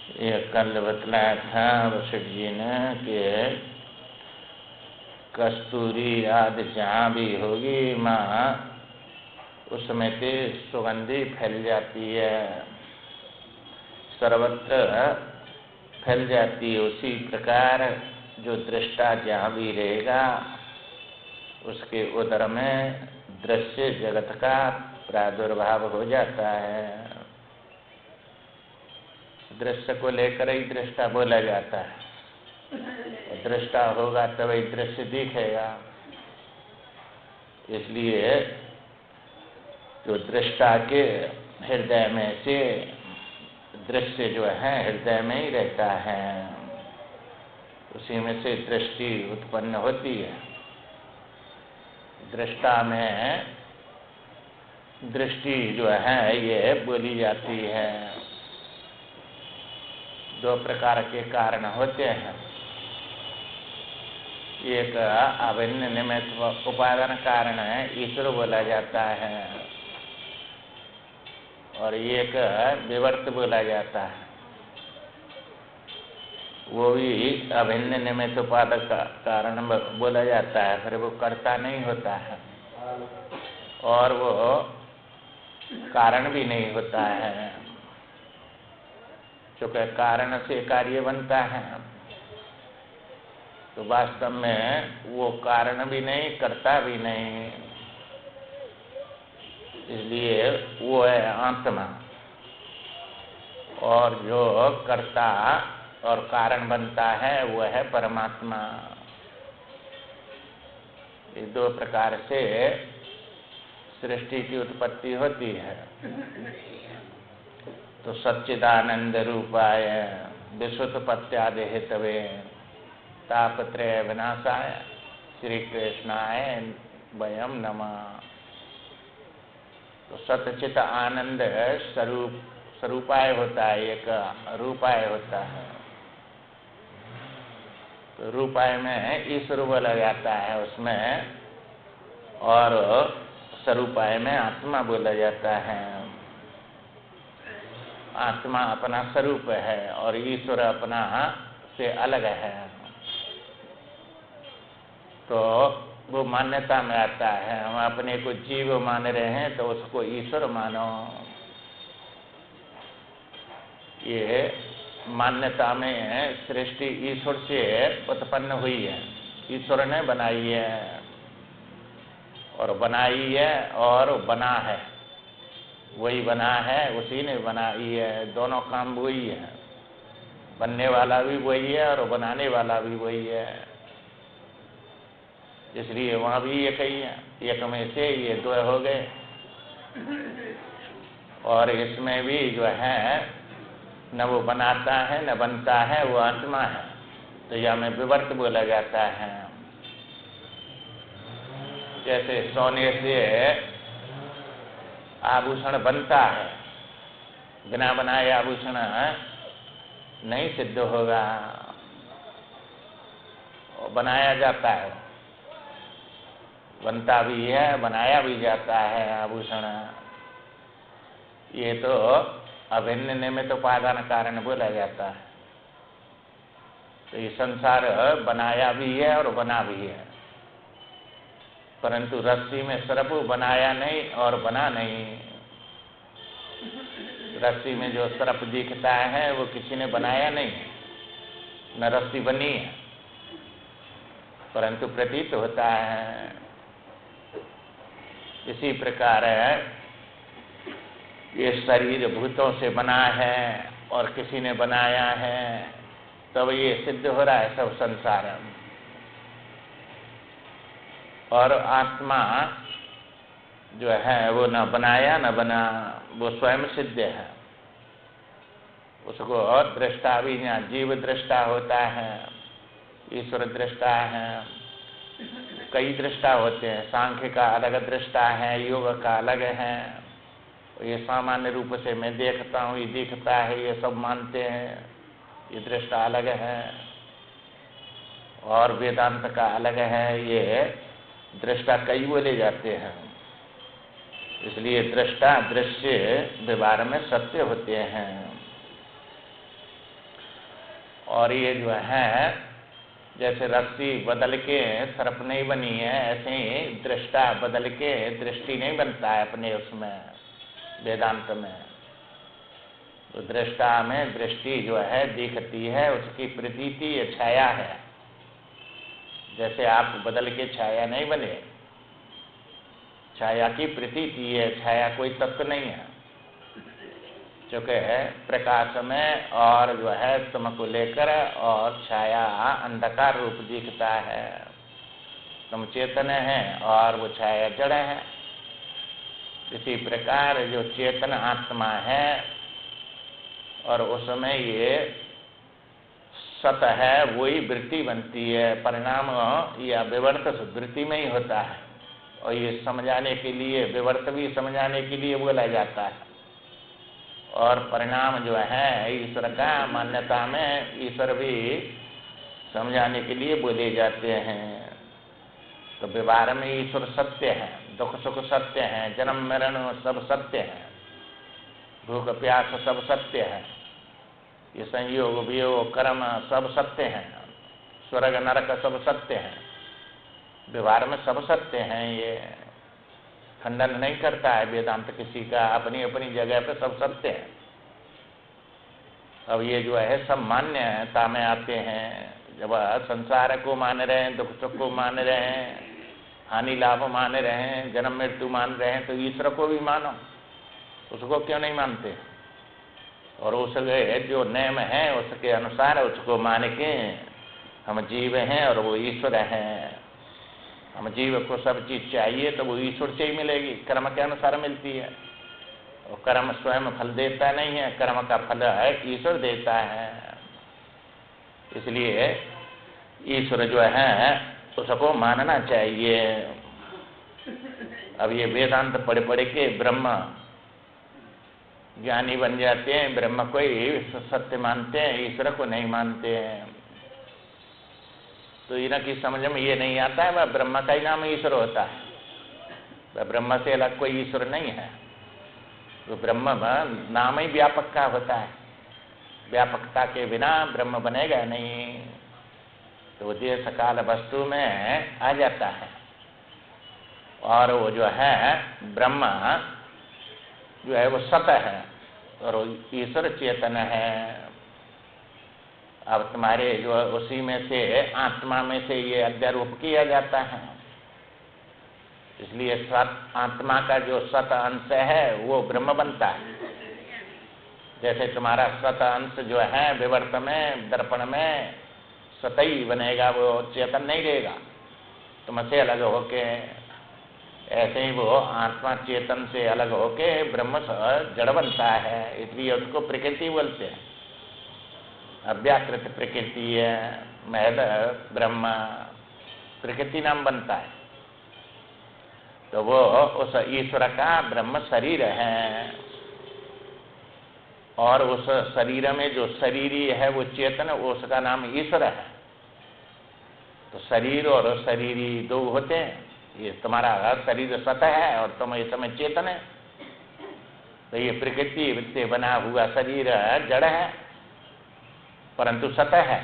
ये कल बतलाया था वशिष्ठ जी ने कि कस्तूरी आदि जहाँ भी होगी माँ उसमें से सुगंधी फैल जाती है, सर्वत्र फैल जाती है। उसी प्रकार जो दृष्टा जहाँ भी रहेगा उसके उदर में दृश्य जगत का प्रादुर्भाव हो जाता है। दृश्य को लेकर ही दृष्टा बोला जाता है। दृष्टा होगा तभी दृश्य दिखेगा। इसलिए जो दृष्टा के हृदय में से दृश्य जो है हृदय में ही रहता है, उसी में से दृष्टि उत्पन्न होती है। दृष्टा में दृष्टि जो है ये बोली जाती है। दो प्रकार के कारण होते हैं। एक अभिन्न निमित्त उपादान कारण है, ईश्वर बोला जाता है, और एक विवर्त बोला जाता है। वो भी अभिन्न निमित्त उपादक कारण बोला जाता है, फिर वो कर्ता नहीं होता है और वो कारण भी नहीं होता है, क्योंकि कारण से कार्य बनता है। तो वास्तव में वो कारण भी नहीं, कर्ता भी नहीं, इसलिए वो है आत्मा। और जो कर्ता और कारण बनता है वो है परमात्मा। ये दो प्रकार से सृष्टि की उत्पत्ति होती है। तो सच्चिदानंद रूपाय विश्वोत्पत्त्यादि हेतवे तापत्रय विनाशाय श्री कृष्णाय वयम नमः। तो सच्चित आनंद स्वरूपाय होता है, एक रूपाय होता है। तो रूपाय में ईश्वर बोला जाता है उसमें, और स्वरूपाय में आत्मा बोला जाता है। आत्मा अपना स्वरूप है और ईश्वर अपना से अलग है। तो वो मान्यता में आता है। हम अपने को जीव मान रहे हैं तो उसको ईश्वर मानो। ये मान्यता में सृष्टि ईश्वर से उत्पन्न हुई है, ईश्वर ने बनाई है और बनाई है और बना है। वही बना है, उसी ने बनाई है। दोनों काम वही है, बनने वाला भी वही है और बनाने वाला भी वही है। इसलिए वहाँ भी एक ही है, एक में से ये दो हो गए। और इसमें भी जो है न वो बनाता है न बनता है, वो आत्मा है। तो यह में विवर्त बोला जाता है। जैसे सोने से आभूषण बनता है, बिना बनाए आभूषण नहीं सिद्ध होगा। बनाया जाता है, बनता भी है, बनाया भी जाता है आभूषण। ये तो अभिन्न निमित्त उपादान कारण बोला जाता है। तो ये संसार बनाया भी है और बना भी है, परंतु रस्सी में सर्प बनाया नहीं और बना नहीं। रस्सी में जो सर्प दिखता है वो किसी ने बनाया नहीं, न रस्सी बनी है, परंतु प्रतीत होता है। इसी प्रकार ये शरीर भूतों से बना है और किसी ने बनाया है, तब ये सिद्ध हो रहा है सब संसार। और आत्मा जो है वो न बनाया न बना, वो स्वयं सिद्ध है। उसको और दृष्टा भी यहाँ जीव दृष्टा होता है, ईश्वर दृष्टा है। कई दृष्टा होते हैं, सांख्य का अलग दृष्टा है, योग का अलग है। ये सामान्य रूप से मैं देखता हूँ, ये दिखता है, ये सब मानते हैं, ये दृष्टा अलग है। और वेदांत का अलग है। ये दृष्टा कई बोले जाते हैं। इसलिए दृष्टा दृश्य व्यवहार में सत्य होते हैं। और ये जो है जैसे रस्सी बदल के सर्प नहीं बनी है, ऐसे ही दृष्टा बदल के दृष्टि नहीं बनता है अपने उसमें वेदांत में। तो दृष्टा में दृष्टि जो है दिखती है, उसकी प्रतीति ये छाया है। जैसे आप बदल के छाया नहीं बने, छाया की प्रतीति है, छाया कोई तत्व नहीं है। चूँकि प्रकाश में और जो है तुमको लेकर और छाया अंधकार रूप दिखता है। तुम चेतन है और वो छाया जड़ है। इसी प्रकार जो चेतन आत्मा है और उसमें ये सत है, वही वृत्ति बनती है। परिणाम या विवर्त वृत्ति में ही होता है। और ये समझाने के लिए, विवर्त भी समझाने के लिए बोला जाता है। और परिणाम जो है ईश्वर का, मान्यता में ईश्वर भी समझाने के लिए बोले जाते हैं। तो व्यवहार में ईश्वर सत्य है, दुख सुख सत्य है, जन्म मरण सब सत्य है, भूख प्यास सब सत्य है, ये संयोग वियोग कर्म सब सत्य है, स्वर्ग नरक सब सत्य है। व्यवहार में सब सत्य हैं। ये खंडन नहीं करता है वेदांत किसी का, अपनी अपनी जगह पे सब सत्य है। अब ये जो है सब मान्यता में आते हैं। जब संसार को मान रहे हैं, दुख सुख को मान रहे हैं, हानि लाभ मान रहे हैं, जन्म मृत्यु मान रहे हैं, तो ईश्वर को भी मानो। उसको क्यों नहीं मानते? और उसके जो नियम है उसके अनुसार उसको मान के हम जीव हैं और वो ईश्वर हैं। हम जीव को सब चीज चाहिए तो वो ईश्वर से ही मिलेगी, कर्म के अनुसार मिलती है। और कर्म स्वयं फल देता नहीं है, कर्म का फल है ईश्वर देता है। इसलिए ईश्वर जो है उसको मानना चाहिए। अब ये वेदांत पढ़ पढ़ के ब्रह्म ज्ञानी बन जाते हैं, ब्रह्म को ही सत्य मानते हैं, ईश्वर को नहीं मानते हैं। तो इनकी समझ में ये नहीं आता है वह ब्रह्म का ही नाम ईश्वर होता है, वह ब्रह्म से अलग कोई ईश्वर नहीं है। तो ब्रह्म नाम ही व्यापक का होता है, व्यापकता के बिना ब्रह्म बनेगा नहीं। तो देश काल वस्तु में आ जाता है। और वो जो है ब्रह्म जो है वो सत है और ईश्वर चेतन है। अब तुम्हारे जो उसी में से आत्मा में से ये अध्यारोप किया जाता है। इसलिए सत आत्मा का जो सत अंश है वो ब्रह्म बनता है। जैसे तुम्हारा सत अंश जो है विवर्त में दर्पण में सतई बनेगा, वो चेतन नहीं रहेगा तुमसे अलग होके। ऐसे ही वो आत्मा चेतन से अलग होके ब्रह्म जड़ बनता है। इसलिए उसको प्रकृति बोलते हैं। अव्याकृत प्रकृति है, महद ब्रह्म प्रकृति नाम बनता है। तो वो उस ईश्वर का ब्रह्म शरीर है। और उस शरीर में जो शरीरी है वो चेतन, उसका नाम ईश्वर है। तो शरीर और शरीरी दो होते हैं। ये तुम्हारा शरीर सतह है और तुम इस समय चेतन है। तो ये प्रकृति से बना हुआ शरीर जड़ है परंतु सतह है।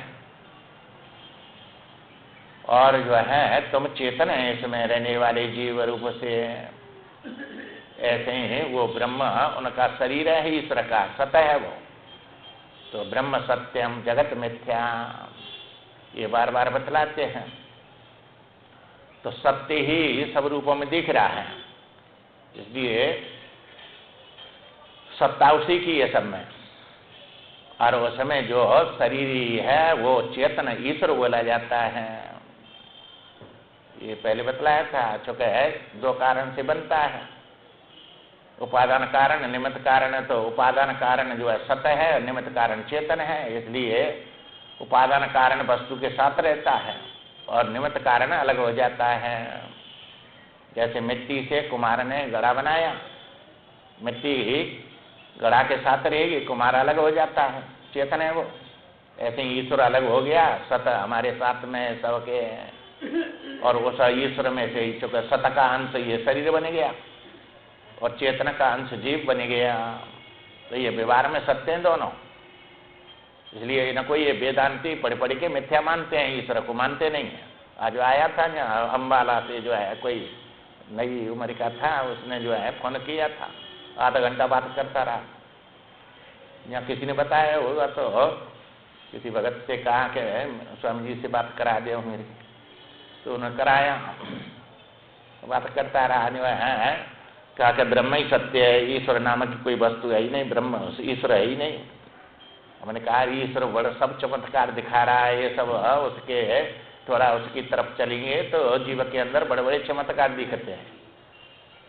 और जो है तुम चेतन है इसमें रहने वाले जीव रूप से। ऐसे ही वो ब्रह्म उनका शरीर है, ईश्वर का सतह है वो। तो ब्रह्म सत्यम जगत मिथ्या ये बार बार बतलाते हैं। तो सत्य ही सब रूपों में दिख रहा है, इसलिए सत्ता उसी की है सब में। और उसमें जो शरीर है वो चेतन ईश्वर बोला जाता है। ये पहले बतलाया था। चूंकि दो कारण से बनता है, उपादान कारण निमित्त कारण। तो उपादान कारण जो है सत्य है, निमित्त कारण चेतन है। इसलिए उपादान कारण वस्तु के साथ रहता है और निमित्त कारण अलग हो जाता है। जैसे मिट्टी से कुम्हार ने घड़ा बनाया, मिट्टी घड़ा के साथ रहेगी, कुम्हार अलग हो जाता है, चेतन है वो। ऐसे ही ईश्वर अलग हो गया, सत हमारे साथ में सबके। और उस ईश्वर में से चूंकि सत का अंश ये शरीर बन गया और चेतन का अंश जीव बन गया। तो ये व्यवहार में सत्य हैं दोनों। इसलिए न कोई ये वेदांती पढ़ के मिथ्या मानते हैं, ईश्वर को मानते नहीं है। आज आया था यहाँ अम्बाला से जो है कोई नई उम्र का था, उसने जो है फोन किया था, आधा घंटा बात करता रहा। यहाँ किसी ने बताया होगा तो किसी भगत से कहा कि स्वामी जी से बात करा दे मेरी, तो उन्होंने कराया, बात करता रहा। जो है कहा कि ब्रह्म ही सत्य है, ईश्वर नामक की कोई वस्तु है ही नहीं, ब्रह्म ईश्वर है ही नहीं। हमने कहा ईश्वर बड़ा सब चमत्कार दिखा रहा है, ये सब उसके थोड़ा उसकी तरफ चलेंगे तो जीव के अंदर बड़े बड़े चमत्कार दिखते हैं।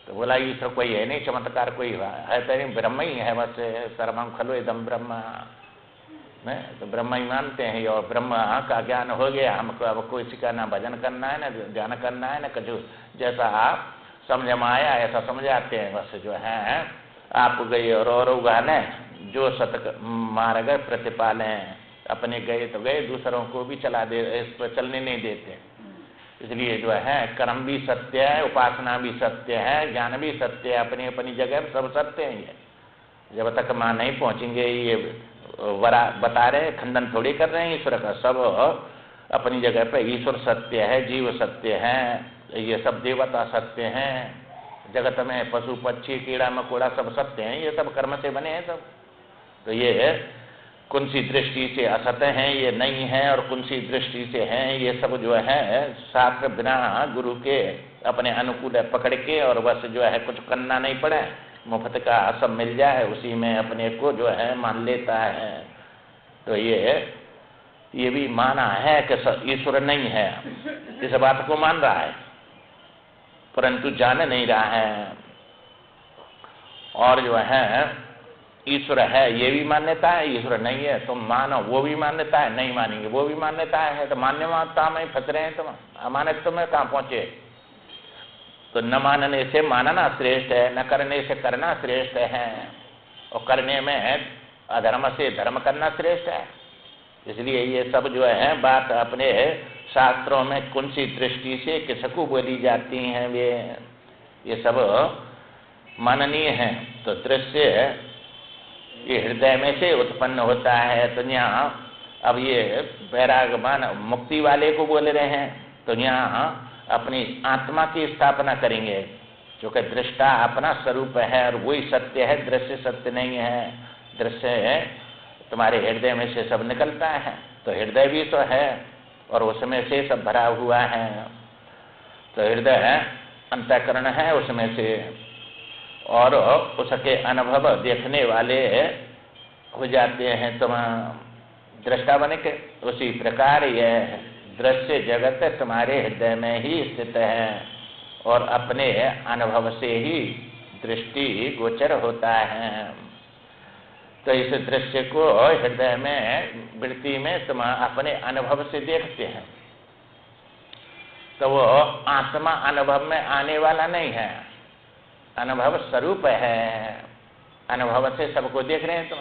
तो बोला ईश्वर कोई है नहीं, चमत्कार कोई है तो नहीं, ब्रह्म ही है बस, सर्वम खलु इदम ब्रह्म। तो ब्रह्म ही मानते हैं और ब्रह्म का ज्ञान हो गया हमको। अब कोई का ना भजन करना है, ना ध्यान करना है, ना कुछ, जैसा आप समझ में आया ऐसा समझाते हैं बस। जो है आप गए और उगाने जो सत मार्ग प्रतिपालें, अपने गए तो गए, दूसरों को भी चला दे, इस पर चलने नहीं देते। इसलिए जो है कर्म भी सत्य है, उपासना भी सत्य है, ज्ञान भी सत्य है, अपनी अपनी जगह सब सत्य है। ये जब तक माँ नहीं पहुँचेंगे, ये वरा बता रहे, खंडन थोड़ी कर रहे हैं ईश्वर का, सब अपनी जगह पे ईश्वर सत्य है, जीव सत्य है, ये सब देवता सत्य हैं, जगत में पशु पक्षी कीड़ा मकोड़ा सब सत्य हैं, ये सब कर्म से बने हैं सब। तो ये कौन सी दृष्टि से असत्य हैं, ये नहीं है, और कौन सी दृष्टि से हैं, ये सब जो है शास्त्र बिना गुरु के अपने अनुकूल पकड़ के, और बस जो है कुछ करना नहीं पड़े, मुफ्त का सब मिल जाए, उसी में अपने को जो है मान लेता है। तो ये भी माना है कि ईश्वर नहीं है, इस बात को मान रहा है, परंतु जान नहीं रहा है। और जो है ईश्वर है ये भी मान्यता है, ईश्वर नहीं है तो मानो, वो भी मान्यता है, नहीं मानेंगे वो भी मान्यता है। तो मान्यता में फंस रहे हैं, तो अमानत में कहाँ पहुंचे। तो न मानने से मानना श्रेष्ठ है, न करने से करना श्रेष्ठ है, और करने में अधर्म से धर्म करना श्रेष्ठ है। इसलिए ये सब जो है बात अपने शास्त्रों में कौन सी दृष्टि से किसको बोली जाती हैं, ये सब माननीय है। तो दृश्य ये हृदय में से उत्पन्न होता है। तो यहाँ अब ये वैरागमान मुक्ति वाले को बोल रहे हैं, तो यहाँ अपनी आत्मा की स्थापना करेंगे, जो कि दृष्टा अपना स्वरूप है और वही सत्य है, दृश्य सत्य नहीं है। दृश्य है तुम्हारे हृदय में से सब निकलता है, तो हृदय भी तो है और उसमें से सब भरा हुआ है। तो हृदय है अंतःकरण है उसमें से, और उसके अनुभव देखने वाले हो जाते हैं तुम दृष्टा बने के। उसी प्रकार यह दृश्य जगत तुम्हारे हृदय में ही स्थित है और अपने अनुभव से ही दृष्टि गोचर होता है। तो इस दृश्य को हृदय में वृत्ति में तुम अपने अनुभव से देखते हैं, तो वो आत्मा अनुभव में आने वाला नहीं है, अनुभव स्वरूप है। अनुभव से सबको देख रहे हैं तुम।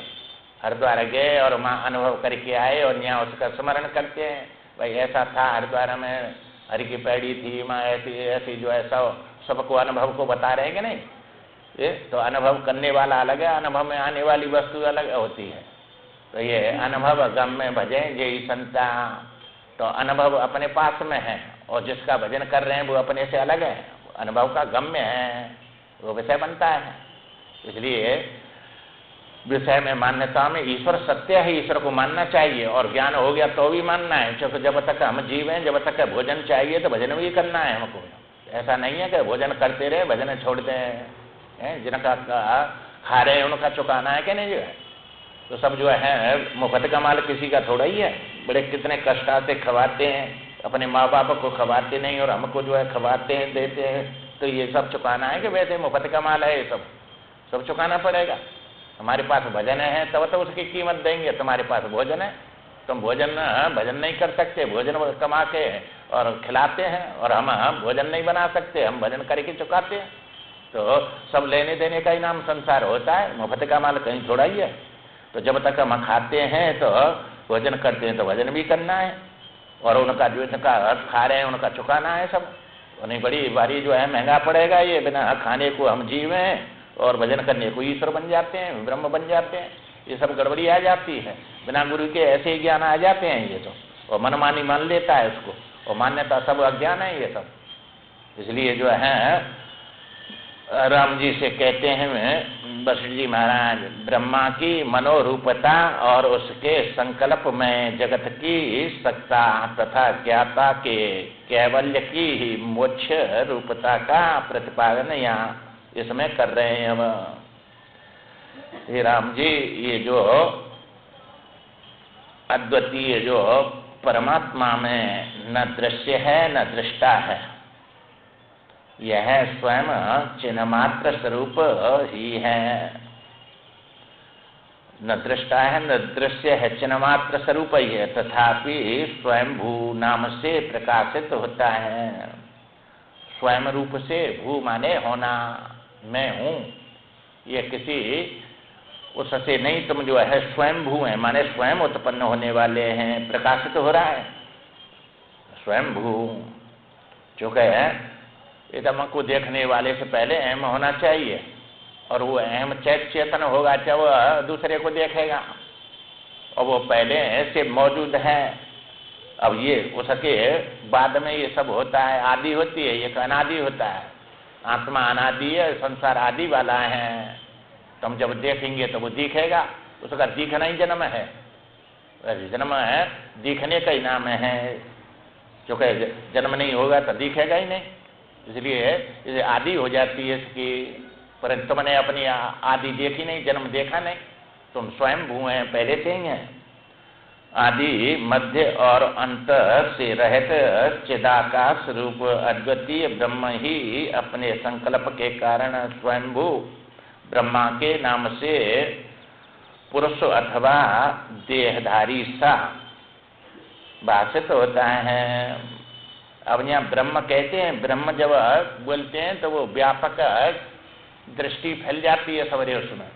हरिद्वार गए और माँ अनुभव करके आए और यहाँ उसका स्मरण करते हैं, भाई ऐसा था हरिद्वार में, हरि की पैड़ी थी, माँ ऐसी ऐसी, जो ऐसा सबको अनुभव को बता रहे हैं कि नहीं। ये तो अनुभव करने वाला अलग है, अनुभव में आने वाली वस्तु अलग होती है। तो ये अनुभव गम में भजे जय संता, तो अनुभव अपने पास में है और जिसका भजन कर रहे हैं वो अपने से अलग है, अनुभव का गम में है, वो विषय बनता है। इसलिए विषय में मान्यता में ईश्वर सत्य है, ईश्वर को मानना चाहिए, और ज्ञान हो गया तो भी मानना है, क्योंकि जब तक हम जीव हैं, जब तक भोजन चाहिए तो भजन भी करना है हमको। ऐसा नहीं है कि भोजन करते रहे भजन छोड़ दें, जिनका खा रहे हैं उनका चुकाना है कि नहीं जो है। तो सब जो है मुफ्त का माल किसी का थोड़ा ही है, बड़े कितने कष्ट से खवाते हैं, अपने माँ बाप को खवाते नहीं और हमको जो है खवाते हैं देते हैं, तो ये सब चुकाना है कि वैसे मुफ्त का माल है, ये सब चुकाना पड़ेगा। हमारे पास भजन है तब तो उसकी कीमत देंगे, तुम्हारे पास भोजन है, तुम भजन नहीं कर सकते, भोजन कमा के और खिलाते हैं, और हम भोजन नहीं बना सकते, हम भजन करके चुकाते हैं। तो सब लेने देने का ही नाम संसार होता है, मुफ्त का माल कहीं थोड़ा ही है। तो जब तक हम खाते हैं तो भोजन करते हैं तो भजन भी करना है, और उनका जो इनका खा रहे हैं उनका चुकाना है सब। उन्हें बड़ी भारी जो है महंगा पड़ेगा ये, बिना खाने को हम जीव हैं और भजन करने को ईश्वर बन जाते हैं, ब्रह्म बन जाते हैं, ये सब गड़बड़ी आ जाती है। बिना गुरु के ऐसे ही ज्ञान आ जाते हैं ये तो, और मनमानी मान लेता है उसको, और मान्यता सब अज्ञान है ये सब। इसलिए जो है राम जी से कहते हैं वशिष्ठ जी महाराज, ब्रह्मा की मनोरूपता और उसके संकल्प में जगत की सत्ता तथा ज्ञाता के कैवल्य की ही मोक्ष रूपता का प्रतिपादन यहाँ इसमें कर रहे हैं हम। हे राम जी, ये जो अद्वितीय जो परमात्मा में न दृश्य है न दृष्टा है, यह स्वयं चिन्ह मात्र स्वरूप ही है। न दृष्टा है न दृश्य है, चिन्ह मात्र स्वरूप ही है, तथापि स्वयं भू नाम से प्रकाशित होता है। स्वयं रूप से, भू माने होना, मैं हूँ, ये किसी उससे नहीं, तुम जो है स्वयं भू है माने स्वयं उत्पन्न होने वाले हैं, प्रकाशित हो रहा है स्वयं भू। चूँकि एकदम को देखने वाले से पहले अहम होना चाहिए, और वो अहम चेतन होगा चाहे वो दूसरे को देखेगा, और वो पहले से मौजूद है। अब ये उसके बाद में ये सब होता है, आदि होती है, ये अनादि होता है। आत्मा अनादि है, संसार आदि वाला है। तो हम जब देखेंगे तो वो दिखेगा, उसका दिखना ही जन्म है, जन्म है दिखने का ही नाम है। क्योंकि जन्म नहीं होगा तो दिखेगा ही नहीं, इसलिए आदि हो जाती है इसकी। परंतु तुमने अपनी आदि देखी नहीं, जन्म देखा नहीं, तुम स्वयं भू हैं, पहले से ही हैं। आदि मध्य और अंत से रहित चिदाकाश रूप अद्वितीय ब्रह्म ही अपने संकल्प के कारण स्वयंभू ब्रह्मा के नाम से पुरुष अथवा देहधारी सा भाषित होता है। अब यहाँ ब्रह्म कहते हैं, ब्रह्म जब बोलते हैं तो वो व्यापक दृष्टि फैल जाती है सवरे उसमें,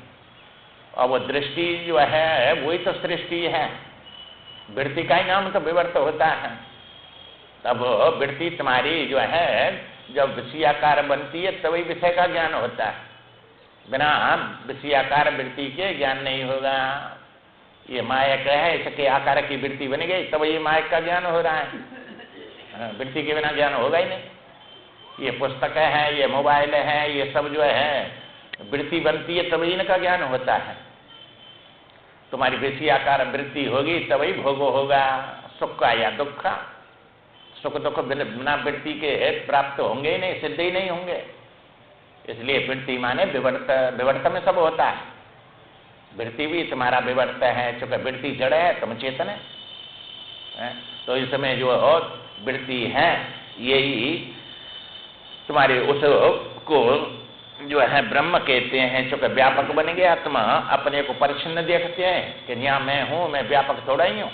और वो दृष्टि जो है वही तो सृष्टि है। वृत्ति का ही नाम तो विवर्त होता है। तब वृत्ति तुम्हारी जो है जब विषयाकार बनती है तभी विषय का ज्ञान होता है, बिना विषयाकार वृत्ति के ज्ञान नहीं होगा। ये मायक है, इसके आकार की वृत्ति बन गई तब ये मायक का ज्ञान हो रहा है, वृत्ति के बिना ज्ञान होगा ही नहीं। ये पुस्तक है, ये मोबाइल है, ये सब जो है वृत्ति बनती है तभी इनका ज्ञान होता है। तुम्हारी विषयाकार वृत्ति होगी तभी भोग होगा, सुख का या दुख का। सुख दुख बिना वृत्ति के प्राप्त होंगे ही नहीं, सिद्ध ही नहीं होंगे। इसलिए वृत्ति माने विवर्त, विवर्त में सब होता है। वृत्ति भी तुम्हारा विवर्त है, चूंकि वृत्ति जड़ है, तुम चेतन है। तो इसमें जो वृत्ति है यही तुम्हारे उस को जो है ब्रह्म कहते हैं। चूंकि व्यापक बन गया, आत्मा अपने को परिच्छिन्न देखते हैं कि यहाँ मैं हूँ, मैं व्यापक थोड़ा ही हूँ,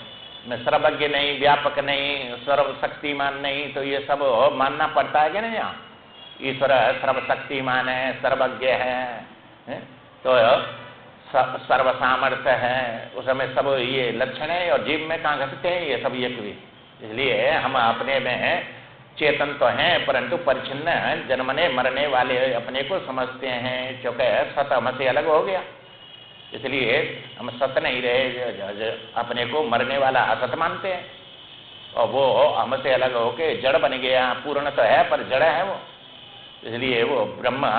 मैं सर्वज्ञ नहीं, व्यापक नहीं, सर्वशक्तिमान नहीं। तो ये सब मानना पड़ता है कि नहीं? यहाँ ईश्वर सर्वशक्तिमान है, सर्वज्ञ है, तो सर्व सामर्थ्य है, उसमें सब ये लक्षण है। और जीव में कहाँ घटते हैं ये सब एक भी। इसलिए हम अपने में चेतन तो हैं, परंतु परिच्छिन्न जन्मने मरने वाले अपने को समझते हैं, क्योंकि सत हमसे अलग हो गया। इसलिए हम सत नहीं रहे, अपने को मरने वाला असत मानते हैं, और वो हमसे अलग होके जड़ बन गया। पूर्ण तो है पर जड़ है वो, इसलिए वो ब्रह्म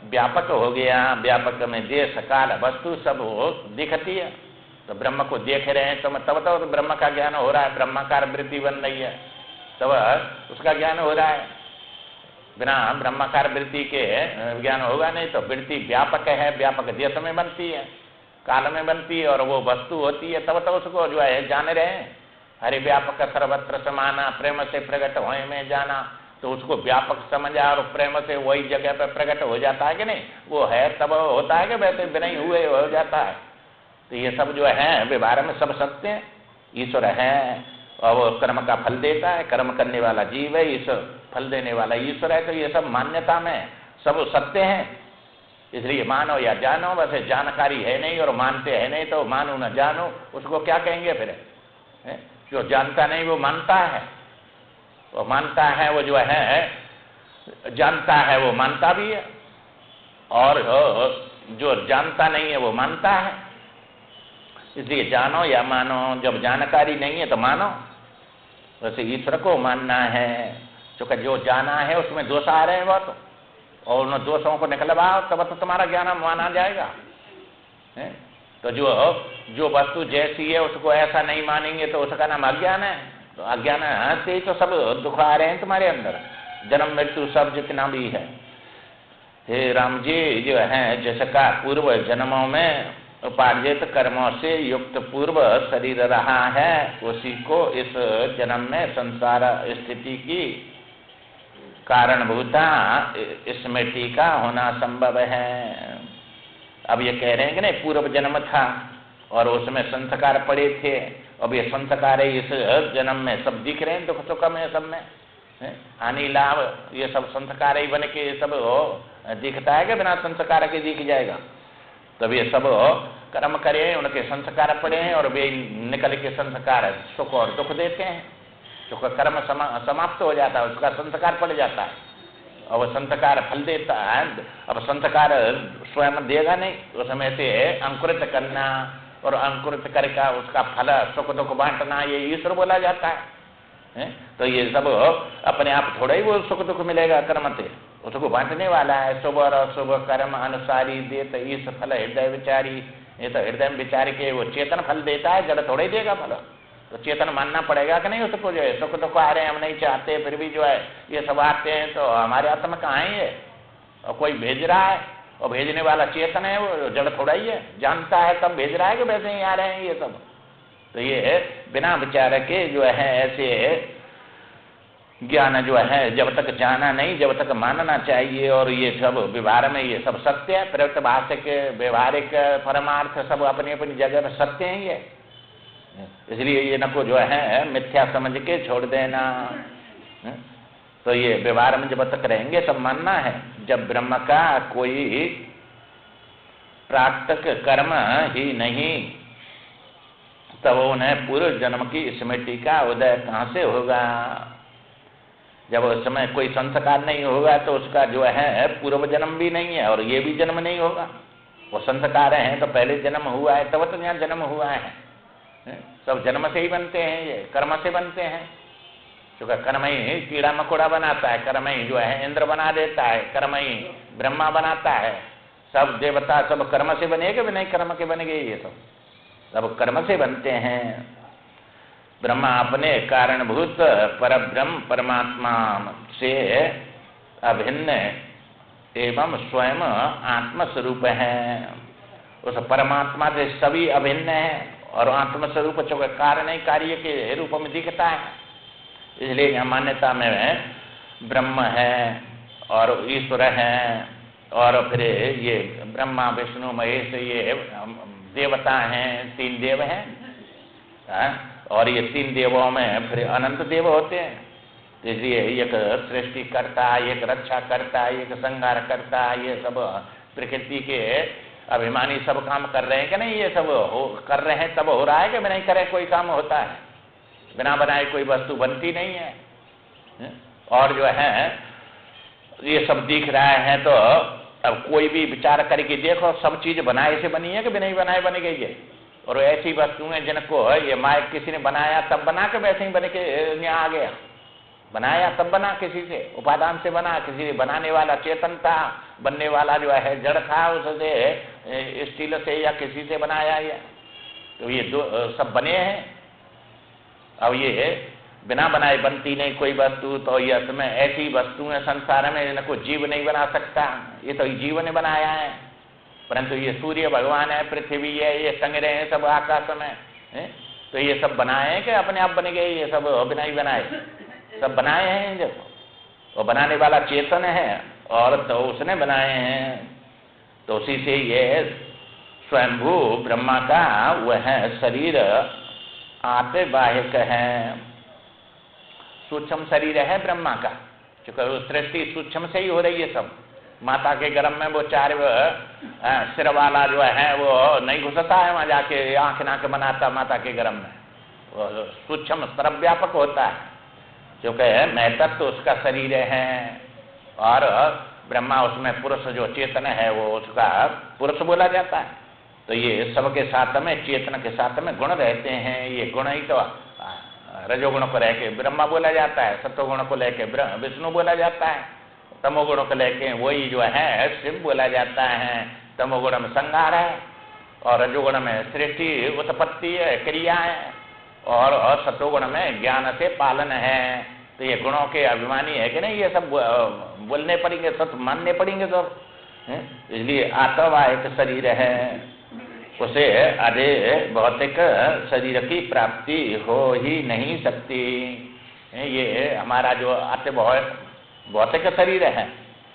व्यापक हो गया। व्यापक में देश काल वस्तु सब दिखती है। तो ब्रह्म को देख रहे हैं तब तो ब्रह्म का ज्ञान हो रहा है, ब्रह्माकार वृत्ति बन रही है, तब उसका ज्ञान हो रहा है। बिना ब्रह्माकार वृत्ति के ज्ञान होगा नहीं। तो वृत्ति व्यापक है, व्यापक देश में बनती है, काल में बनती है, और वो वस्तु होती है, तब तो उसको जो है जान रहे हैं। हरे व्यापक सर्वत्र समाना, प्रेम से प्रकट होए में जाना। तो उसको व्यापक समझा और प्रेम से वही जगह पर प्रकट हो जाता है कि नहीं? वो है तब होता है कि वैसे बिना ही हुए हो जाता है। तो ये सब जो है व्यवहार में सब सत्य है। ईश्वर है और वो कर्म का फल देता है, कर्म करने वाला जीव है, ईश्वर फल देने वाला ईश्वर है। तो ये सब मान्यता में सब सत्य है। इसलिए मानो या जानो, वैसे जानकारी है नहीं और मानते है नहीं, तो मानो न जानो उसको क्या कहेंगे फिर? जो जानता नहीं वो मानता है, वो मानता है, वो जो है जानता है वो मानता भी है, और जो जानता नहीं है वो मानता है। इसलिए जानो या मानो, जब जानकारी नहीं है तो मानो। वैसे ईश्वर को मानना है, क्योंकि जो जाना है उसमें दोष आ रहे हैं बहुत, और उन दोषों को निकलवाओ तब तो तुम्हारा ज्ञान माना जाएगा। तो जो वस्तु जैसी है उसको ऐसा नहीं मानेंगे तो उसका नाम अज्ञान है। तो अज्ञान से ही तो सब दुख आ रहे हैं तुम्हारे अंदर, जन्म मृत्यु सब जितना भी है। हे राम जी, जो है जिसका पूर्व जन्मों में उपार्जित कर्मों से युक्त पूर्व शरीर रहा है, उसी को इस जन्म में संसार स्थिति की कारणभूता स्मृति का होना संभव है। अब ये कह रहे हैं कि नहीं, पूर्व जन्म था और उसमें संस्कार पड़े थे, अब ये संस्कार इस जन्म में सब दिख रहे हैं, दुख सुख में सब में हानि लाभ, ये सब संस्कार ही बन के सब दिखता है कि बिना संस्कार के दिख जाएगा। तब ये सब कर्म करे, उनके संस्कार पड़े हैं और वे निकल के संस्कार सुख और दुख देते हैं। जो कर्म समाप्त हो जाता है उसका संस्कार पड़ जाता है और वह संस्कार फल देता है। अब संस्कार स्वयं देगा नहीं, उसमें से अंकुरित करना और अंकुरित करके उसका फल सुख दुख बांटना, ये ईश्वर बोला जाता है। तो ये सब अपने आप थोड़ा ही वो सुख दुख मिलेगा कर्म से, उसको बांटने वाला है। शुभ और अशुभ कर्म अनुसारी देत ईश फल हृदय विचारी। ये तो हृदय में विचार के वो चेतन फल देता है, जड़ थोड़ा ही देगा फल। तो चेतन मानना पड़ेगा कि नहीं उसको, जो है सुख दुख आ रहे हैं हम नहीं चाहते, फिर भी जो है ये सब आते हैं, तो हमारे आत्मा कहाँ है ये, और कोई भेज रहा है और भेजने वाला चेतन है, वो जड़ थोड़ा ही है, जानता है तब भेज रहा है कि वैसे ही आ रहे हैं ये सब। तो ये बिना विचार के जो है ऐसे ज्ञान जो है जब तक जाना नहीं, जब तक मानना चाहिए। और ये सब व्यवहार में ये सब सत्य है, प्रयुक्त भाषिक व्यवहारिक परमार्थ सब अपनी अपनी जगह में सत्य है ये, इसलिए ये नको जो है मिथ्या समझ के छोड़ देना। तो ये व्यवहार में जब तक रहेंगे सब मानना है। जब ब्रह्म का कोई प्राकृतिक कर्म ही नहीं, तब उन्हें पूर्व जन्म की स्मृति का उदय कहाँ से होगा। जब उस समय कोई संस्कार नहीं होगा तो उसका जो है पूर्व जन्म भी नहीं है और ये भी जन्म नहीं होगा। वो संस्कार हैं तो पहले जन्म हुआ है, तब तो यहाँ जन्म हुआ है। सब जन्म से ही बनते हैं, ये कर्म से बनते हैं। क्योंकि कर्म ही कीड़ा मकोड़ा बनाता है, कर्म ही जो है इंद्र बना देता है, कर्म ही ब्रह्मा बनाता है। सब देवता सब कर्म से बनेगा भी नहीं, कर्म के बनेंगे, ये सब कर्म से बनते हैं। ब्रह्मा अपने कारणभूत परब्रह्म परमात्मा से अभिन्न एवं स्वयं आत्मस्वरूप है। उस परमात्मा से सभी अभिन्न है और आत्मस्वरूप चूंकि कारण ही कार्य के रूप में दिखता है, इसलिए यहाँ मान्यता में ब्रह्म है और ईश्वर है और फिर ये ब्रह्मा विष्णु महेश ये देवता हैं, तीन देव हैं। और ये तीन देवों में फिर अनंत देव होते हैं, इसलिए एक सृष्टि करता, एक रक्षा करता, एक संहार करता, ये सब प्रकृति के अभिमानी सब काम कर रहे हैं कि नहीं, ये सब कर रहे हैं तब हो रहा है कि बिना नहीं करे कोई काम होता है। बिना बनाए कोई वस्तु बनती नहीं है। और जो है ये सब दिख रहा है, तो अब कोई भी विचार करके देखो, सब चीज बनाए से बनी है कि बिना ही बनाए बन गई है। और ऐसी वस्तुएं जिनको ये माइक किसी ने बनाया तब बना के वैसे ही बन के यहाँ आ गया, बनाया तब बना, किसी से उपादान से बना, किसी ने बनाने वाला चेतन था, बनने वाला जो है जड़ था, उससे स्टील से या किसी से बनाया ये। तो ये दो सब बने हैं। अब ये बिना बनाए बनती नहीं कोई वस्तु, तो ये इसमें ऐसी वस्तुएं संसार में इनको जीव नहीं बना सकता, ये तो जीव ने बनाया है। परंतु ये सूर्य भगवान है, पृथ्वी है, ये संग्रह है सब आकाश में, तो ये सब बनाए हैं कि अपने आप बन गए, ये सब बिना ही बनाए सब बनाए हैं। जब वो बनाने वाला चेतन है और तो उसने बनाए हैं, तो उसी से ये स्वयंभू ब्रह्मा का वह शरीर आते बाहिक है, सूक्ष्म शरीर है ब्रह्मा का। क्योंकि सृष्टि सूक्ष्म से ही हो रही है सब। माता के गर्भ में वो चार सिर वाला जो है वो नहीं घुसता है वहां जाके आंख नाक बनाता माता के गर्भ में, वो सूक्ष्म सर्वव्यापक होता है, क्योंकि महतत्व तो उसका शरीर है। और ब्रह्मा उसमें पुरुष जो चेतन है वो उसका पुरुष बोला जाता है। तो ये सबके साथ में, चेतन के साथ में गुण रहते हैं। ये गुण ही तो रजोगुण को लेके ब्रह्मा बोला जाता है, सत्वगुण को लेके विष्णु बोला जाता है, तमोगुण को लेके वही जो है शिव बोला जाता है। तमोगुण में संहार है और रजोगुण में सृष्टि उत्पत्ति है, क्रिया है, और सत्वगुण में ज्ञान से पालन है। तो ये गुणों के अभिमानी है कि नहीं, ये सब बोलने पड़ेंगे, सब मानने पड़ेंगे सब। इसलिए आत्मा एक शरीर है, उसे आधे भौतिक शरीर की प्राप्ति हो ही नहीं सकती। ये हमारा जो आत्म भौतिक शरीर है,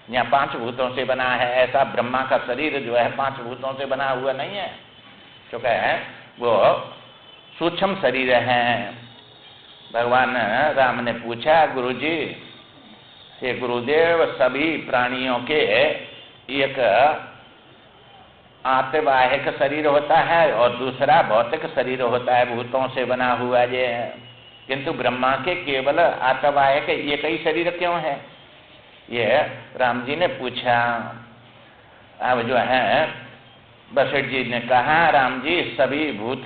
यहाँ 5 भूतों से बना है। ऐसा ब्रह्मा का शरीर जो है 5 भूतों से बना हुआ नहीं है, क्योंकि वो सूक्ष्म शरीर है। भगवान राम ने पूछा, गुरुजी, हे गुरुदेव, सभी प्राणियों के एक आत्मवाहिक शरीर होता है और दूसरा भौतिक शरीर होता है, भूतों से बना हुआ ये, किंतु ब्रह्मा के केवल आत्मवाहिक एक ही शरीर क्यों है? ये राम जी ने पूछा। अब जो है वशिष्ठ जी ने कहा, राम जी, सभी भूत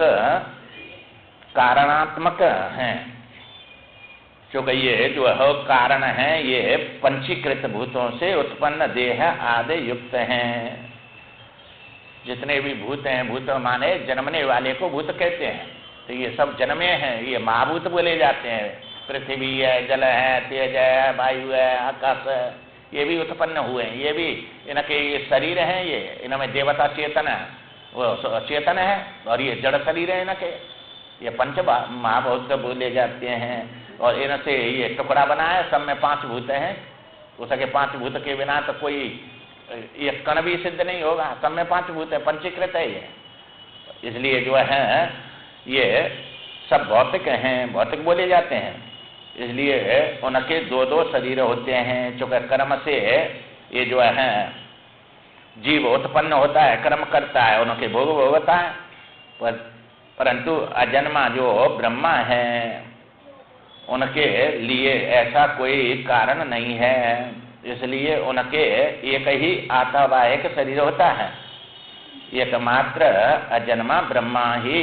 कारणात्मक हैं, क्योंकि ये जो है कारण है, ये पंचीकृत भूतों से उत्पन्न देह आदि युक्त हैं। जितने भी भूत हैं, भूत माने जन्मने वाले को भूत कहते हैं, तो ये सब जन्मे हैं, ये महाभूत बोले जाते हैं। पृथ्वी है, जल है, तेज है, वायु है, आकाश है, ये भी उत्पन्न हुए हैं। ये भी इनके ये शरीर हैं, ये इनमें देवता चेतन है, वो चेतन है, और ये जड़ शरीर है इनके। ये पंच महाभूत बोले जाते हैं, और इनसे ये टुकड़ा बना है। सब में 5 भूत हैं, उसके 5 भूत के बिना तो कोई एक कण भी सिद्ध नहीं होगा। सब में 5 भूत है, पंचीकृत है ये। इसलिए जो है ये सब भौतिक हैं, भौतिक बोले जाते हैं। इसलिए उनके 2-2 शरीर होते हैं, चूंकि कर्म से ये जो है जीव उत्पन्न होता है, कर्म करता है, उनके भोग भोगता है। परंतु अजन्मा जो ब्रह्मा है, उनके लिए ऐसा कोई कारण नहीं है। इसलिए उनके एक ही आत्मवाहिक शरीर होता है। एकमात्र अजन्मा ब्रह्मा ही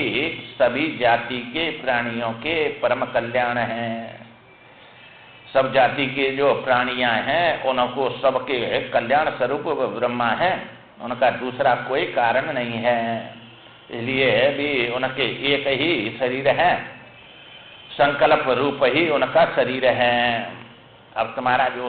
सभी जाति के प्राणियों के परम कल्याण हैं। सब जाति के जो प्राणियां हैं, उनको सबके कल्याण स्वरूप ब्रह्मा है, उनका दूसरा कोई कारण नहीं है। इसलिए भी उनके एक ही शरीर है, संकल्प रूप ही उनका शरीर है। अब तुम्हारा जो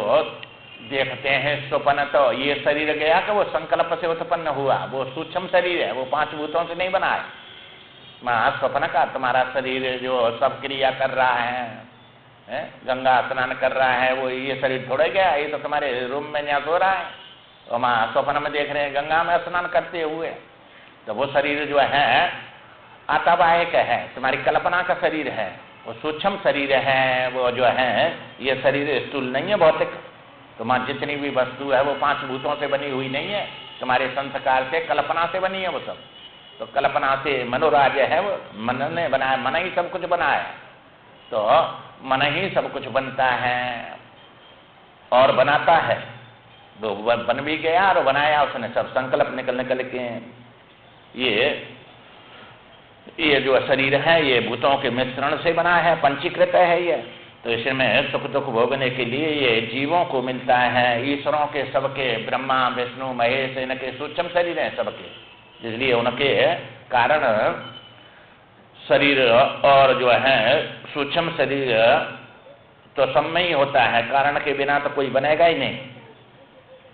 देखते हैं स्वप्न, तो ये शरीर गया कि वो संकल्प से उत्पन्न हुआ, वो सूक्ष्म शरीर है, वो 5 भूतों से नहीं बना है। स्वप्न का तुम्हारा शरीर जो सब क्रिया कर रहा है, गंगा स्नान कर रहा है, वो ये शरीर थोड़े गया, ये तो तुम्हारे रूम में यहाँ सो रहा है, और वहाँ स्वप्न में देख रहे हैं गंगा में स्नान करते हुए। तो वो शरीर जो है आत्मवाहिक है, तुम्हारी कल्पना का शरीर है, वो सूक्ष्म शरीर है। वो जो है ये शरीर स्थूल नहीं है, भौतिक। तुम्हारी जितनी भी वस्तु है वो 5 भूतों से बनी हुई नहीं है, तुम्हारे संस्कार से, कल्पना से बनी है वो सब। तो कल्पना से मनोराज है, वो मन ने बनाया, मन ही सब कुछ बनाया। तो मन ही सब कुछ बनता है और बनाता है। तो बन भी गया और बनाया उसने, सब संकल्प निकल के। ये जो शरीर है, ये भूतों के मिश्रण से बना है, पंचीकृत है ये। तो इसमें सुख दुख भोगने के लिए ये जीवों को मिलता है। ईश्वरों के सबके, ब्रह्मा विष्णु महेश, इनके सूक्ष्म शरीर हैं सबके, इसलिए उनके कारण शरीर और जो है सूक्ष्म शरीर तो सब में ही होता है, कारण के बिना तो कोई बनेगा ही नहीं।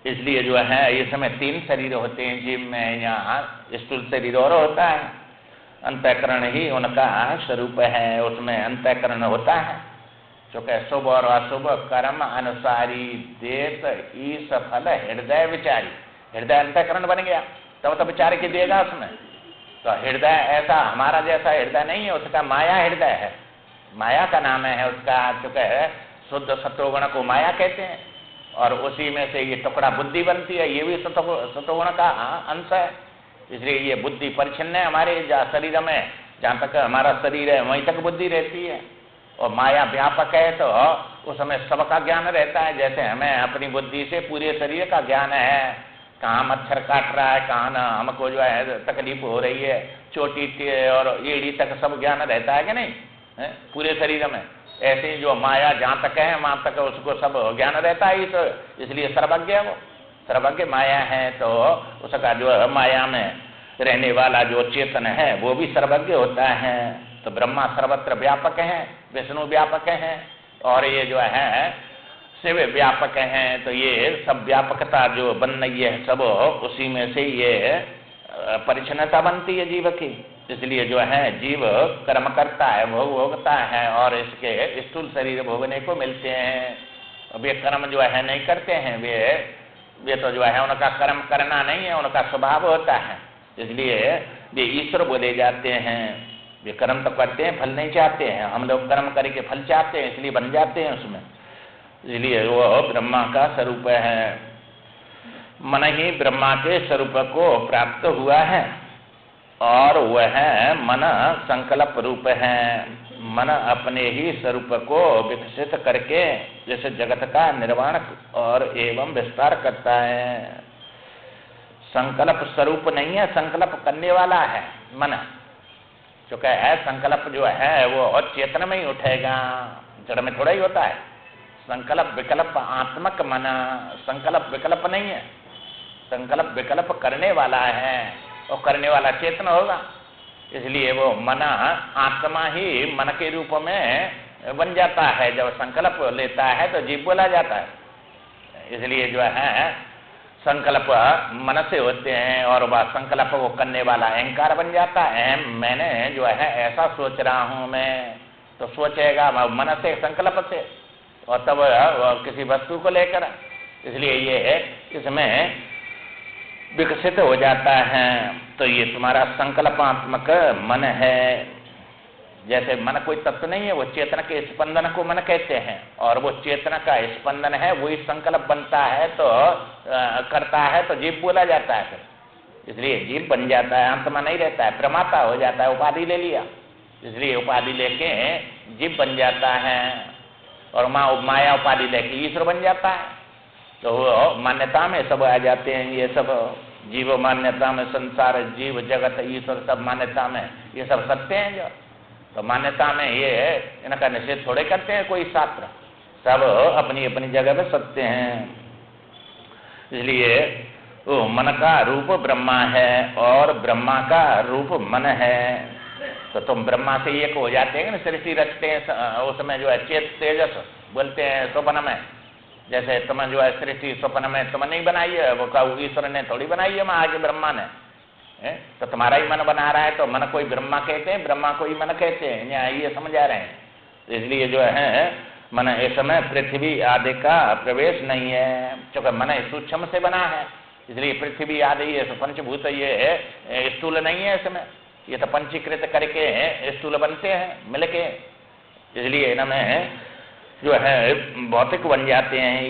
इसलिए जो है ये समय 3 शरीर होते हैं जीव में। यहाँ स्थूल शरीर और होता है, अंतःकरण ही उनका स्वरूप है, उसमें अंतःकरण होता है। चूँकि शुभ और अशुभ कर्म अनुसारी देत ईश फल हृदय विचारी। हृदय अंतःकरण बन गया तब तो विचार के देगा उसमें। तो हृदय ऐसा हमारा जैसा हृदय नहीं है, उसका माया हृदय है, माया का नाम है उसका। चूँकि शुद्ध सत्वगुण को माया कहते हैं, और उसी में से ये टुकड़ा बुद्धि बनती है, ये भी सत्वगुण का अंश है। इसलिए ये बुद्धि परिच्छिन्न है हमारे शरीर में, जहाँ तक हमारा शरीर है वहीं तक बुद्धि रहती है। और माया व्यापक है, तो उसमें सबका ज्ञान रहता है। जैसे हमें अपनी बुद्धि से पूरे शरीर का ज्ञान है, कहाँ मच्छर काट रहा है, कहाँ ना हमको जो है तकलीफ हो रही है, चोटी और एड़ी तक सब ज्ञान रहता है कि नहीं है? पूरे शरीर में। ऐसे ही जो माया जहाँ तक है वहाँ तक उसको सब ज्ञान रहता है, इसलिए सर्वज्ञ है वो, सर्वज्ञ माया है। तो उसका जो माया में रहने वाला जो चेतन है वो भी सर्वज्ञ होता है। तो ब्रह्मा सर्वत्र व्यापक है, विष्णु व्यापक है, और ये जो है शिव व्यापक हैं। तो ये सब व्यापकता जो बन रही है सब उसी में से ये परिच्छन्नता बनती है जीव की। इसलिए जो है जीव कर्म करता है, भोग भोगता है, और इसके स्थूल शरीर भोगने को मिलते हैं। अब ये कर्म जो है नहीं करते हैं, वे तो जो है उनका कर्म करना नहीं है, उनका स्वभाव होता है, इसलिए वे ईश्वर बोले जाते हैं। वे कर्म तो करते हैं, फल नहीं चाहते हैं। हम लोग कर्म करके फल चाहते हैं, इसलिए बन जाते हैं उसमें। इसलिए वो ब्रह्मा का स्वरूप है। मन ही ब्रह्मा के स्वरूप को प्राप्त हुआ है, और वह मन संकल्प रूप है। मन अपने ही स्वरूप को विकसित करके जैसे जगत का निर्माण और एवं विस्तार करता है। संकल्प स्वरूप नहीं है, संकल्प करने वाला है मन। चूंकि है संकल्प जो है वो चेतन में ही उठेगा, जड़ में थोड़ा ही होता है। संकल्प विकल्प आत्मक मन, संकल्प विकल्प नहीं है, संकल्प विकल्प करने वाला है, और करने वाला चेतन होगा। इसलिए वो मन आत्मा ही मन के रूप में बन जाता है। जब संकल्प लेता है तो जीव बोला जाता है। इसलिए जो है संकल्प मन से होते हैं, और वह संकल्प को करने वाला अहंकार बन जाता है। मैंने जो है ऐसा सोच रहा हूँ मैं, तो सोचेगा मन से, संकल्प से, और तब किसी वस्तु को लेकर। इसलिए ये इसमें विकसित हो जाता है। तो ये तुम्हारा संकल्पात्मक मन है। जैसे मन कोई तत्व नहीं है, वो चेतन के स्पंदन को मन कहते हैं, और वो चेतन का स्पंदन है, वही संकल्प बनता है तो करता है, तो जीव बोला जाता है फिर। इसलिए जीव बन जाता है, आत्मा नहीं रहता है, प्रमाता हो जाता है, उपाधि ले लिया, इसलिए उपाधि लेके जीव बन जाता है, और माया उपाधि लेके ईश्वर बन जाता है। तो वो मान्यता में सब आ जाते हैं। ये सब जीव मान्यता में, संसार, जीव, जगत, ईश्वर सब मान्यता में, ये सब सत्य हैं जो। तो मान्यता में ये इनका निषेध थोड़े करते हैं कोई शास्त्र, सब अपनी अपनी जगह पे सत्य हैं। इसलिए वो मन का रूप ब्रह्मा है, और ब्रह्मा का रूप मन है। तो तुम ब्रह्मा से एक हो जाते हैं ना, सृष्टि रचते हैं, उसमें जो है चेत तेजस बोलते हैं स्वप्न में। जैसे तुम जो है सृष्टि स्वप्न में तुम नहीं बनाई है, वो कहू ईश्वर ने थोड़ी बनाई है, आगे ब्रह्मा ने। तो तुम्हारा ही मन बना रहा है, तो मन को ही ब्रह्मा कहते हैं, ब्रह्मा को ही मन कहते हैं, यहाँ ये समझा रहे हैं। इसलिए जो है मन इस समय पृथ्वी आदि का प्रवेश नहीं है, क्योंकि मन सूक्ष्म से बना है। इसलिए पृथ्वी आदि ये पंचभूत ये स्थूल नहीं है इसमें, ये तो पंचीकृत करके स्थूल बनते हैं मिलके। इसलिए इनमें जो है भौतिक बन जाते हैं।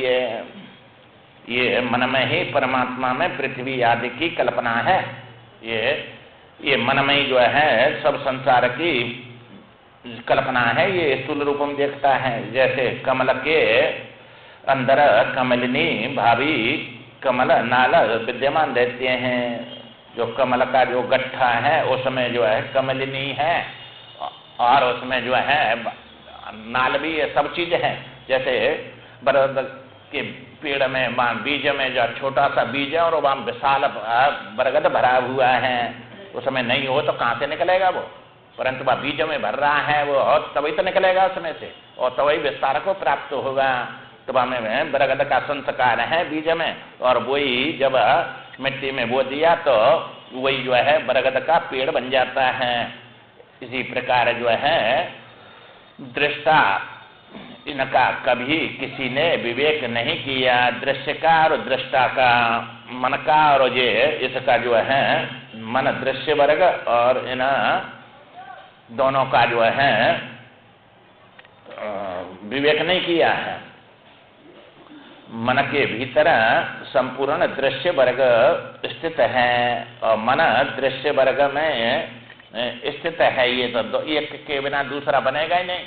ये मन में ही परमात्मा में पृथ्वी आदि की कल्पना है। ये मन में ही जो है सब संसार की कल्पना है, ये स्थूल रूप में देखता है। जैसे कमल के अंदर कमलिनी भावी कमल नाल विद्यमान रहते हैं। जो कमल का जो गट्ठा है उसमें जो है कमलिनी है, और उसमें जो है नाल भी है, सब चीज है। जैसे बरगद के पेड़ में बीज में जो छोटा सा बीज है, और वहां विशाल बरगद भरा हुआ है, उसमें नहीं हो तो कहाँ से निकलेगा वो, परंतु वह बीज में भर रहा है वो, और तभी तो निकलेगा उसमें से, और तभी विस्तार को प्राप्त होगा। तो हमें बरगद का संस्कार है बीज में, और वही जब मिट्टी में बो दिया तो वही जो है बरगद का पेड़ बन जाता है। इसी प्रकार जो है दृष्टा, इनका कभी किसी ने विवेक नहीं किया, दृश्य का और दृष्टा का, मन का, और ये इसका जो है मन दृश्य वर्ग, और इन दोनों का जो है विवेक नहीं किया है। मन के भीतर संपूर्ण दृश्य वर्ग स्थित है, और मन दृश्य वर्ग में स्थित है। ये तो एक के बिना दूसरा बनेगा ही नहीं।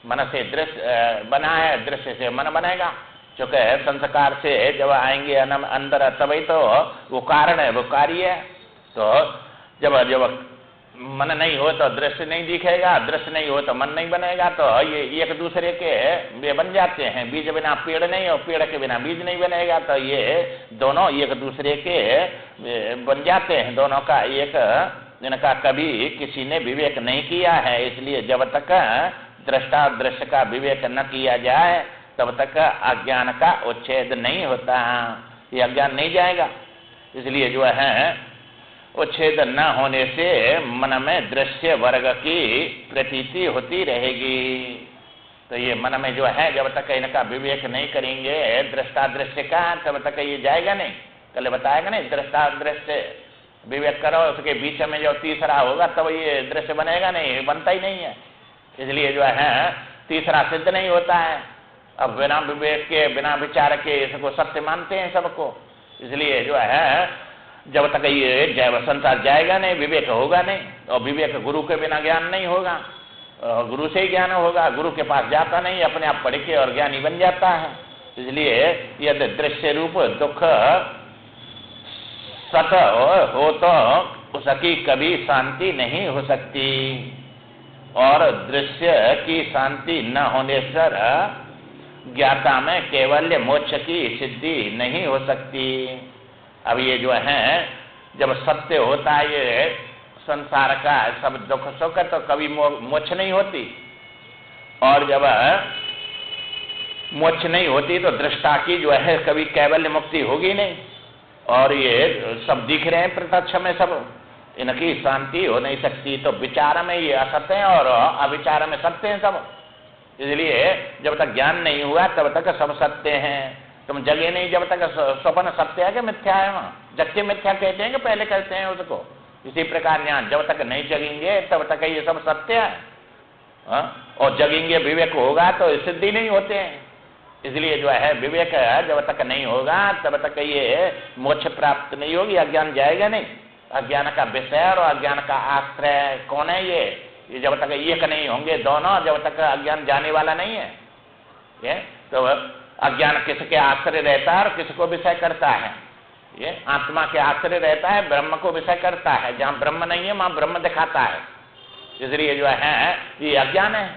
मन से दृश्य बना है, दृश्य से मन बनेगा, क्योंकि संस्कार से जब आएंगे अंदर तभी तो वो कारण है, वो कार्य है। तो जब जब मन नहीं हो तो दृश्य नहीं दिखेगा, दृश्य नहीं हो तो मन नहीं बनेगा। तो ये एक दूसरे के बन जाते हैं। बीज बिना पेड़ नहीं और पेड़ के बिना बीज नहीं बनेगा। तो ये दोनों एक दूसरे के बन जाते हैं। दोनों का एक, जिनका कभी किसी ने विवेक नहीं किया है। इसलिए जब तक दृष्टा और दृश्य का विवेक न किया जाए तब तक अज्ञान का उच्छेद नहीं होता। ये अज्ञान नहीं जाएगा। इसलिए जो है उच्छेद न होने से मन में दृश्य वर्ग की प्रतीति होती रहेगी। तो ये मन में जो है जब तक इनका विवेक नहीं करेंगे दृष्टा दृश्य का, तब तक ये जाएगा नहीं। कल बताएगा नहीं, दृष्टा दृश्य विवेक करो, उसके बीच में जो तीसरा होगा तब ये दृश्य बनेगा नहीं, बनता ही नहीं है। इसलिए जो है तीसरा सिद्ध नहीं होता है। अब बिना विवेक के, बिना विचार के इसको सत्य मानते हैं सबको। इसलिए जो है जब तक ये जैव संसार जाएगा नहीं, विवेक होगा नहीं। और विवेक गुरु के बिना ज्ञान नहीं होगा, गुरु से ही ज्ञान होगा। गुरु के पास जाता नहीं, अपने आप पढ़ के और ज्ञानी बन जाता है। इसलिए यदि दृश्य रूप दुख सत हो तो उसकी कभी शांति नहीं हो सकती, और दृश्य की शांति न होने पर ज्ञाता में केवल मोक्ष की सिद्धि नहीं हो सकती। अब ये जो है जब सत्य होता है ये संसार का सब दुख सुख, तो कभी मोक्ष नहीं होती। और जब मोक्ष नहीं होती तो दृष्टा की जो है कभी कैवल्य मुक्ति होगी नहीं। और ये सब दिख रहे हैं प्रत्यक्ष में, सब इनकी शांति हो नहीं सकती। तो विचार में ये असत्य है और अविचार में सत्य है सब। इसलिए जब तक ज्ञान नहीं हुआ तब तक सब सत्य हैं। तुम जगे नहीं जब तक स्वप्न सत्य है कि मिथ्या है। वहां जग के मिथ्या कहते हैं कि पहले कहते हैं उसको। इसी प्रकार ज्ञान जब तक नहीं जगेंगे तब तक ये सब सत्य है। और जगेंगे, विवेक होगा तो सिद्धि नहीं होते हैं। इसलिए जो है विवेक जब तक नहीं होगा तब तक ये मोक्ष प्राप्त नहीं होगी, अज्ञान जाएगा नहीं। अज्ञान का विषय और अज्ञान का आश्रय कौन है? ये जब तक एक नहीं होंगे दोनों, जब तक अज्ञान जाने वाला नहीं है। ये तो अज्ञान किसके आश्रय रहता है और किसको विषय करता है? ये आत्मा के आश्रय रहता है, ब्रह्म को विषय करता है। जहाँ ब्रह्म नहीं है वहां ब्रह्म दिखाता है। इसलिए जो है ये अज्ञान है।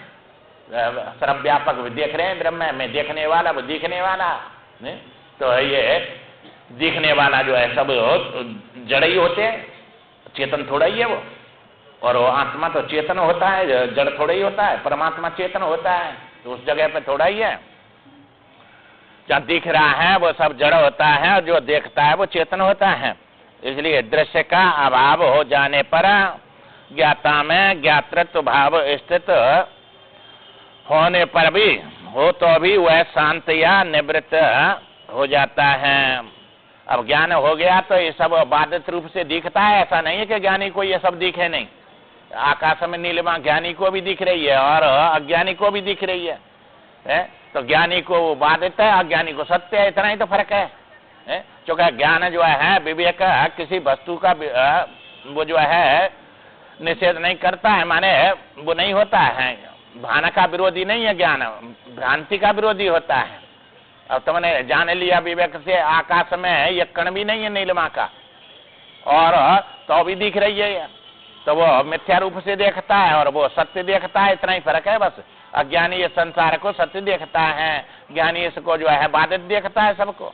सर्वव्यापक देख रहे हैं ब्रह्म में, देखने वाला वो दिखने वाला। तो ये दिखने वाला जो है सब जड़ ही होते हैं, चेतन थोड़ा ही है वो। और वो आत्मा तो चेतन होता है, जड़ थोड़ा ही होता है। परमात्मा चेतन होता है, तो उस जगह पे थोड़ा ही है। जहाँ दिख रहा है वो सब जड़ होता है और जो देखता है वो चेतन होता है। इसलिए दृश्य का अभाव हो जाने पर ज्ञाता में ज्ञातृत्व भाव स्थित होने पर भी हो तो भी वह शांत या निवृत्त हो जाता है। अब ज्ञान हो गया तो ये सब बाधित रूप से दिखता है। ऐसा नहीं है कि ज्ञानी को ये सब दिखे नहीं। आकाश में नीलिमा ज्ञानी को भी दिख रही है और अज्ञानी को भी दिख रही है। तो ज्ञानी को वो बाधित है, अज्ञानी को सत्य है, इतना ही तो फर्क है। क्योंकि ज्ञान जो है विवेक किसी वस्तु का वो जो है निषेध नहीं करता है, माने वो नहीं होता है, भान का विरोधी नहीं है। ज्ञान भ्रांति का विरोधी होता है। अब तुमने जान लिया विवेक से आकाश में एक कण भी नहीं है नीलिमा का, और तो भी दिख रही है। तो वो मिथ्या रूप से देखता है और वो सत्य देखता है, इतना ही फर्क है बस। अज्ञानी ये संसार को सत्य देखता है, ज्ञानी इसको जो है बाधित देखता है सबको।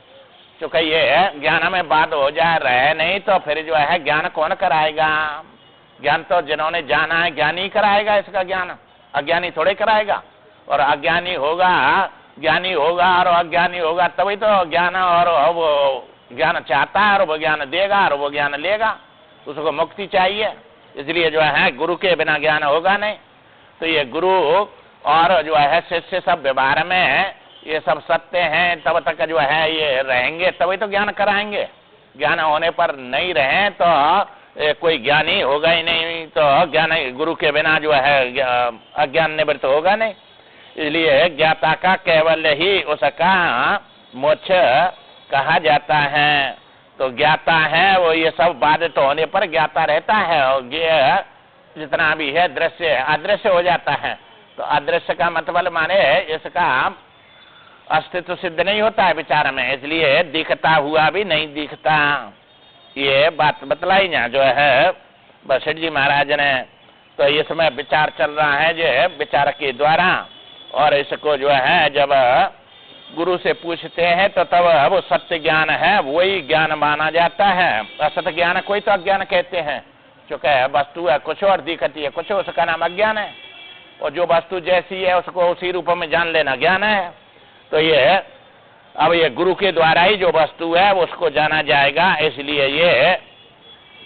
क्योंकि ये ज्ञान में बाध हो जा रहे नहीं तो फिर जो है ज्ञान कौन कराएगा? ज्ञान तो जिन्होंने जाना है ज्ञानी कराएगा इसका ज्ञान, अज्ञानी थोड़े कराएगा। और अज्ञानी होगा, ज्ञानी होगा और अज्ञानी होगा तभी तो ज्ञान, और वो ज्ञान चाहता है और वो ज्ञान देगा और वो ज्ञान लेगा। उसको मुक्ति चाहिए। इसलिए जो है गुरु के बिना ज्ञान होगा नहीं। तो ये गुरु और जो है शिष्य सब व्यवहार में ये सब सत्य हैं, तब तक जो है ये रहेंगे तभी तो ज्ञान कराएंगे। ज्ञान होने पर नहीं रहे तो कोई ज्ञानी होगा ही नहीं। तो ज्ञान गुरु के बिना जो है अज्ञान निवृत्त होगा नहीं। इसलिए ज्ञाता का कैवल्य ही उसका मोक्ष कहा जाता है। तो ज्ञाता है वो ये सब बाधित होने पर ज्ञाता रहता है, और ये जितना भी है दृश्य अदृश्य हो जाता है। तो अदृश्य का मतलब माने इसका अस्तित्व सिद्ध नहीं होता है विचार में, इसलिए दिखता हुआ भी नहीं दिखता। ये बात बतलाई ना जो है वशिष्ठ जी महाराज ने। तो इसमें विचार चल रहा है जो विचार के द्वारा, और इसको जो है जब गुरु से पूछते हैं तो तब वो सत्य ज्ञान है वही ज्ञान माना जाता है। असत्य ज्ञान कोई तो अज्ञान कहते हैं, चूंकि वस्तु है कुछ और दिखती है कुछ, उसका नाम अज्ञान है। और जो वस्तु जैसी है उसको उसी रूप में जान लेना ज्ञान है। तो ये अब ये गुरु के द्वारा ही जो वस्तु है उसको जाना जाएगा। इसलिए ये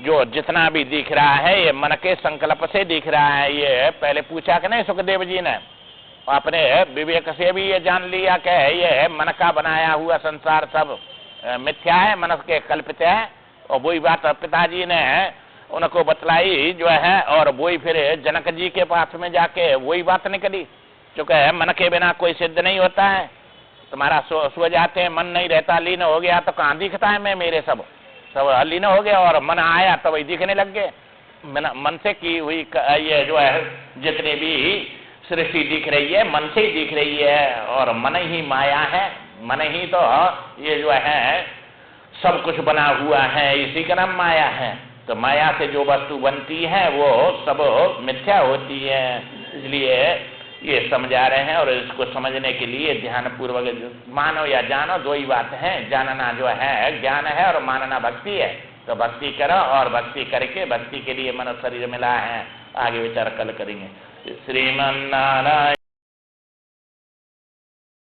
जो जितना भी दिख रहा है ये मन के संकल्प से दिख रहा है। ये पहले पूछा कि नहीं सुखदेव जी ने, अपने विवेक से भी ये जान लिया कि ये मन का बनाया हुआ संसार सब मिथ्या है, मन के कल्पित है। और वही बात पिताजी ने उनको बतलाई जो है, और वही फिर जनक जी के पास में जाके वही बात निकली, क्योंकि मन के बिना कोई सिद्ध नहीं होता है। तुम्हारा सो जाते हैं, मन नहीं रहता, लीन हो गया तो कहाँ दिखता है मैं मेरे सब लीन हो गया, और मन आया तो वही दिखने लग गए। मन से की हुई ये जो है जितनी भी सृष्टि दिख रही है मन से ही दिख रही है, और मन ही माया है। मन ही तो ये जो है सब कुछ बना हुआ है, इसी का नाम माया है। तो माया से जो वस्तु बनती है वो सब मिथ्या होती है। इसलिए ये समझा रहे हैं, और इसको समझने के लिए ध्यान पूर्वक मानो या जानो दो ही बात है। जानना जो है ज्ञान है और मानना भक्ति है। तो भक्ति करो, और भक्ति करके भक्ति के लिए मन शरीर मिला है। आगे विचार कल करेंगे। श्रीमन्नारायण